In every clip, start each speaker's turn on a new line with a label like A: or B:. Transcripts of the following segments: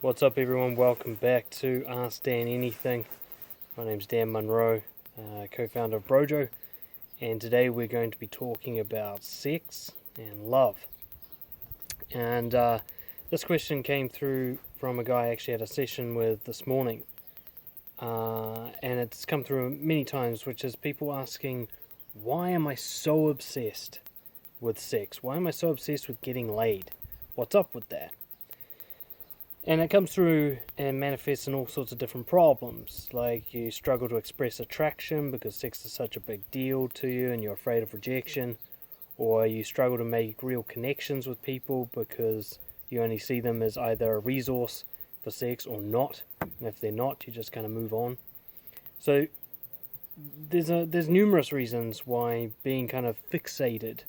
A: What's up, everyone? Welcome back to Ask Dan Anything. My name's Dan Munro, co-founder of BROJO, and today we're going to be talking about sex and love. And this question came through from a guy I actually had a session with this morning, and it's come through many times, which is people asking, why am I so obsessed with sex? Why am I so obsessed with getting laid? What's up with that? And it comes through and manifests in all sorts of different problems, like you struggle to express attraction because sex is such a big deal to you and you're afraid of rejection, or you struggle to make real connections with people because you only see them as either a resource for sex or not, and if they're not, you just kind of move on. So there's numerous reasons why being kind of fixated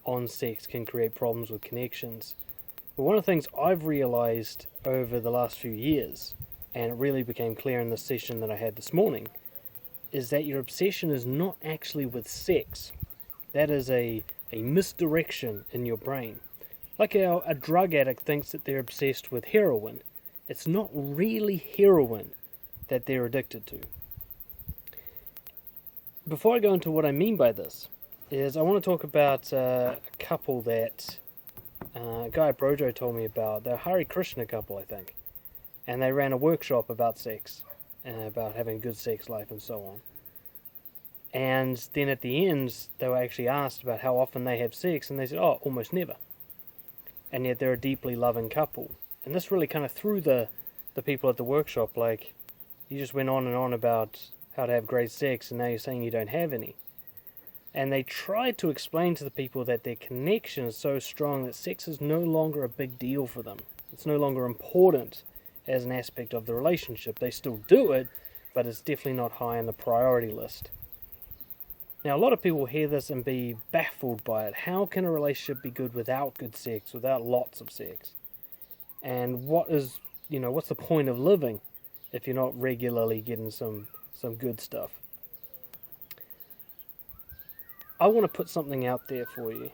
A: on sex can create problems with connections. But one of the things I've realized over the last few years, and it really became clear in the session that I had this morning, is that your obsession is not actually with sex. That is a misdirection in your brain. Like a drug addict thinks that they're obsessed with heroin. It's not really heroin that they're addicted to. Before I go into what I mean by this, is I want to talk about a couple that a guy at BROJO told me about. They're a Harry Krishna couple, I think. And they ran a workshop about sex, about having a good sex life and so on. And then at the end, they were actually asked about how often they have sex, and they said, oh, almost never. And yet they're a deeply loving couple. And this really kind of threw the people at the workshop, like, you just went on and on about how to have great sex, and now you're saying you don't have any. And they tried to explain to the people that their connection is so strong that sex is no longer a big deal for them. It's no longer important as an aspect of the relationship. They still do it, but it's definitely not high on the priority list. Now, a lot of people hear this and be baffled by it. How can a relationship be good without good sex, without lots of sex? And what's the point of living if you're not regularly getting some good stuff? I want to put something out there for you.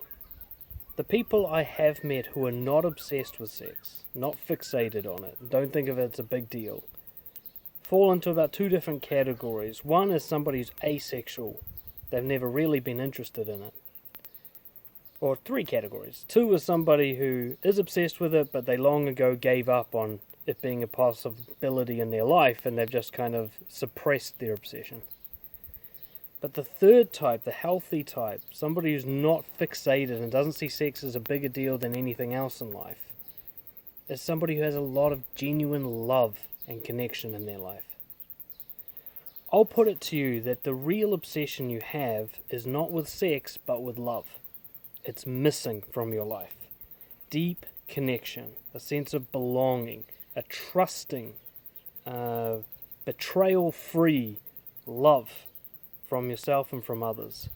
A: The people I have met who are not obsessed with sex, not fixated on it, don't think of it as a big deal, fall into about two different categories. One is somebody who's asexual. They've never really been interested in it. Or three categories. Two is somebody who is obsessed with it, but they long ago gave up on it being a possibility in their life, and they've just kind of suppressed their obsession. But the third type, the healthy type, somebody who's not fixated and doesn't see sex as a bigger deal than anything else in life, is somebody who has a lot of genuine love and connection in their life. I'll put it to you that the real obsession you have is not with sex, but with love. It's missing from your life. Deep connection, a sense of belonging, a trusting, betrayal-free love from yourself and from others.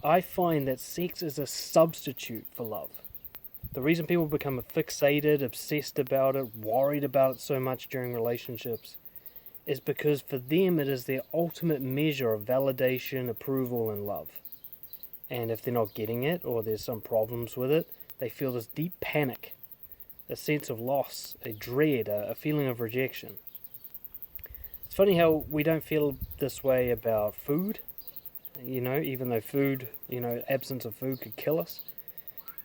A: I find that sex is a substitute for love. The reason people become fixated, obsessed about it, worried about it so much during relationships is because for them it is their ultimate measure of validation, approval, and love. And if they're not getting it, or there's some problems with it, they feel this deep panic, a sense of loss, a dread, a feeling of rejection. It's funny how we don't feel this way about food, even though food, absence of food could kill us.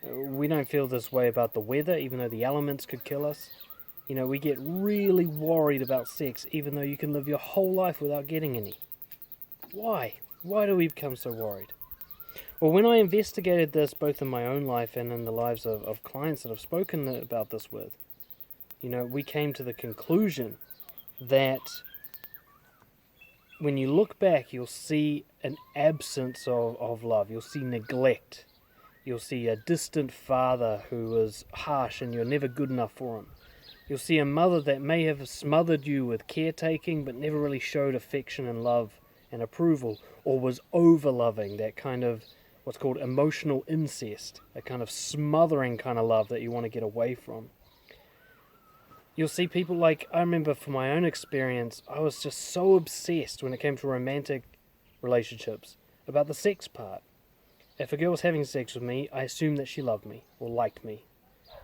A: We don't feel this way about the weather, even though the elements could kill us. We get really worried about sex, even though you can live your whole life without getting any. Why? Why do we become so worried? Well, when I investigated this, both in my own life and in the lives of clients that I've spoken about this with, we came to the conclusion that when you look back, you'll see an absence of love. You'll see neglect. You'll see a distant father who was harsh and you're never good enough for him. You'll see a mother that may have smothered you with caretaking but never really showed affection and love and approval, or was over-loving, that kind of what's called emotional incest, a kind of smothering kind of love that you want to get away from. You'll see people like, I remember from my own experience, I was just so obsessed when it came to romantic relationships about the sex part. If a girl was having sex with me, I assumed that she loved me or liked me.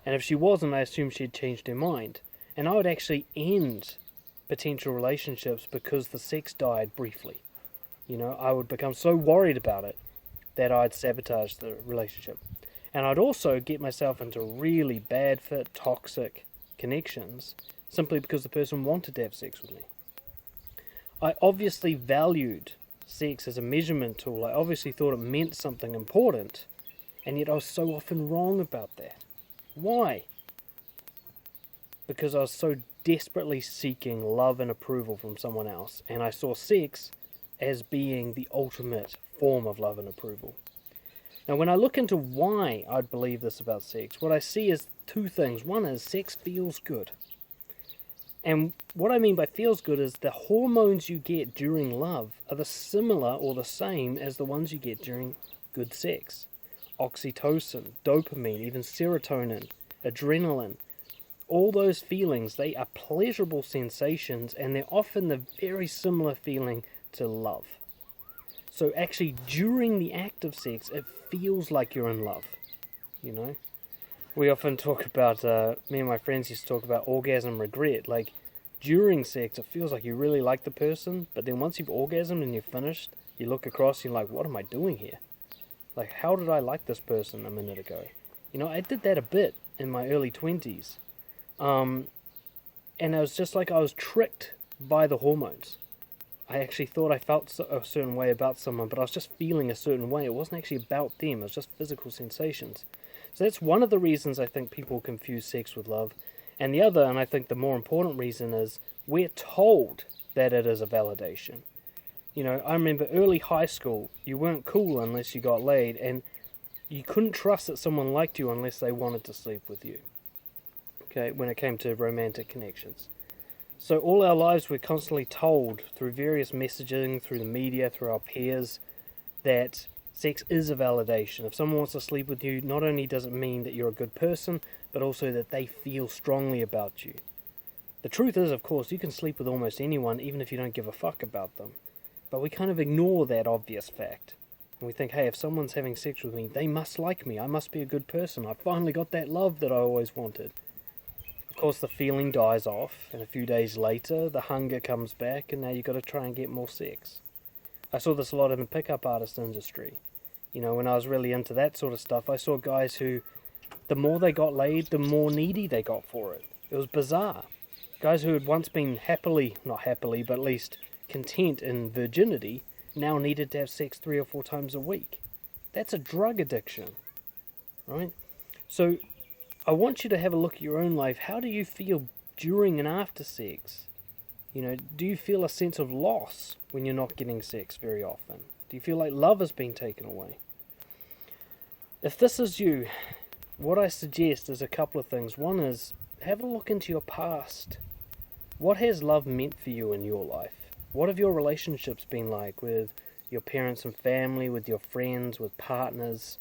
A: And if she wasn't, I assumed she had changed her mind. And I would actually end potential relationships because the sex died briefly. I would become so worried about it that I'd sabotage the relationship. And I'd also get myself into really bad fit, toxic connections simply because the person wanted to have sex with me. I obviously valued sex as a measurement tool. I obviously thought it meant something important, and yet I was so often wrong about that. Why? Because I was so desperately seeking love and approval from someone else, and I saw sex as being the ultimate form of love and approval. Now, when I look into why I'd believe this about sex, what I see is two things. One is sex feels good. And what I mean by feels good is the hormones you get during love are the similar or the same as the ones you get during good sex. Oxytocin, dopamine, even serotonin, adrenaline, all those feelings, they are pleasurable sensations, and they're often the very similar feeling to love. So actually, during the act of sex, it feels like you're in love, We often talk about, me and my friends used to talk about orgasm regret. Like, during sex, it feels like you really like the person, but then once you've orgasmed and you're finished, you look across and you're like, what am I doing here? Like, how did I like this person a minute ago? I did that a bit in my early 20s. And it was just like I was tricked by the hormones. I actually thought I felt a certain way about someone, but I was just feeling a certain way. It wasn't actually about them. It was just physical sensations. So that's one of the reasons I think people confuse sex with love. And the other, and I think the more important reason, is we're told that it is a validation. I remember early high school, you weren't cool unless you got laid, and you couldn't trust that someone liked you unless they wanted to sleep with you. Okay, when it came to romantic connections. So all our lives we're constantly told through various messaging, through the media, through our peers, that sex is a validation. If someone wants to sleep with you, not only does it mean that you're a good person, but also that they feel strongly about you. The truth is, of course, you can sleep with almost anyone, even if you don't give a fuck about them. But we kind of ignore that obvious fact. And we think, hey, if someone's having sex with me, they must like me. I must be a good person. I finally got that love that I always wanted. Of course, the feeling dies off, and a few days later, the hunger comes back, and now you've got to try and get more sex. I saw this a lot in the pickup artist industry. When I was really into that sort of stuff, I saw guys who, the more they got laid, the more needy they got for it. It was bizarre. Guys who had once been not happily, but at least content in virginity, now needed to have sex 3 or 4 times a week. That's a drug addiction, right? So I want you to have a look at your own life. How do you feel during and after sex? Do you feel a sense of loss when you're not getting sex very often? Do you feel like love has been taken away? If this is you, what I suggest is a couple of things. One is, have a look into your past. What has love meant for you in your life? What have your relationships been like with your parents and family, with your friends, with partners?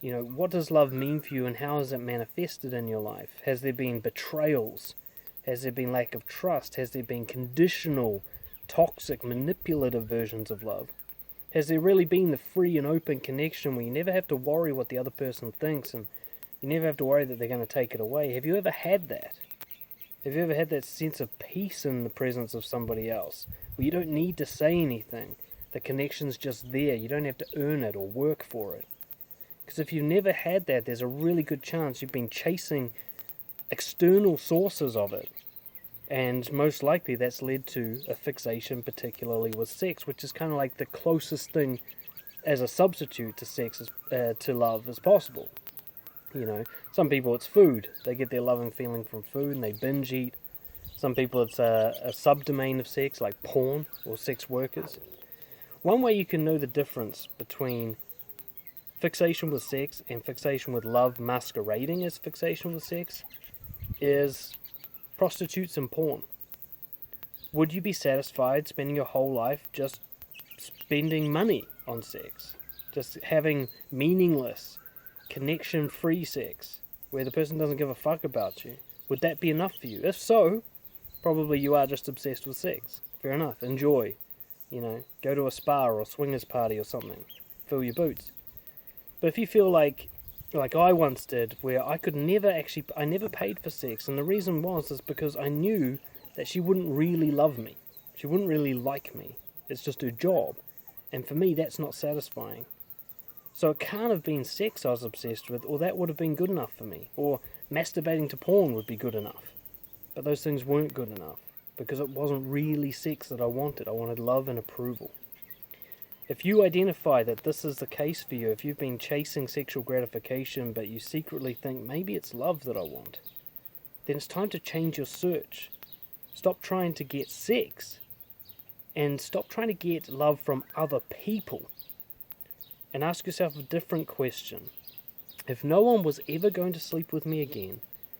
A: What does love mean for you, and how has it manifested in your life? Has there been betrayals? Has there been lack of trust? Has there been conditional, toxic, manipulative versions of love? Has there really been the free and open connection where you never have to worry what the other person thinks, and you never have to worry that they're going to take it away? Have you ever had that? Have you ever had that sense of peace in the presence of somebody else, where you don't need to say anything? The connection's just there. You don't have to earn it or work for it. Because if you've never had that, there's a really good chance you've been chasing external sources of it. And most likely that's led to a fixation, particularly with sex, which is kind of like the closest thing as a substitute to sex, to love as possible. Some people it's food. They get their love and feeling from food and they binge eat. Some people it's a subdomain of sex, like porn or sex workers. One way you can know the difference between fixation with sex and fixation with love masquerading as fixation with sex is prostitutes and porn. Would you be satisfied spending your whole life just spending money on sex? Just having meaningless, connection-free sex where the person doesn't give a fuck about you? Would that be enough for you? If so, probably you are just obsessed with sex. Fair enough. Enjoy. Go to a spa or a swingers party or something. Fill your boots. But if you feel like like I once did, where I never paid for sex, and the reason is because I knew that she wouldn't really love me. She wouldn't really like me. It's just her job. And for me, that's not satisfying. So it can't have been sex I was obsessed with, or that would have been good enough for me. Or masturbating to porn would be good enough. But those things weren't good enough, because it wasn't really sex that I wanted. I wanted love and approval. If you identify that this is the case for you, if you've been chasing sexual gratification, but you secretly think maybe it's love that I want, then it's time to change your search. Stop trying to get sex, and stop trying to get love from other people. And ask yourself a different question. If no one was ever going to sleep with me again,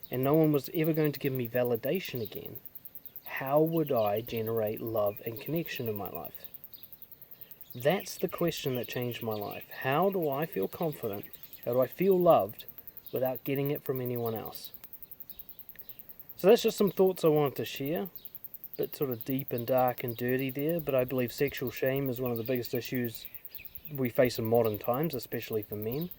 A: and no one was ever going to give me validation again, how would I generate love and connection in my life? That's the question that changed my life. How do I feel confident? How do I feel loved without getting it from anyone else? So that's just some thoughts I wanted to share. A bit sort of deep and dark and dirty there, but I believe sexual shame is one of the biggest issues we face in modern times, especially for men.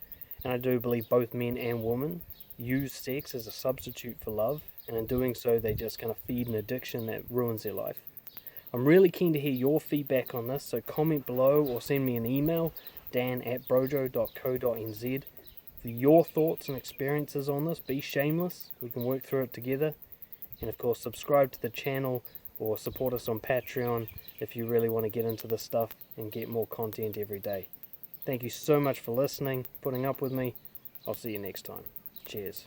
A: And I do believe both men and women use sex as a substitute for love, and in doing so they just kind of feed an addiction that ruins their life. I'm really keen to hear your feedback on this, so comment below or send me an email, dan@brojo.co.nz, for your thoughts and experiences on this. Be shameless, we can work through it together. And of course, subscribe to the channel or support us on Patreon if you really want to get into this stuff and get more content every day. Thank you so much for listening, putting up with me. I'll see you next time. Cheers.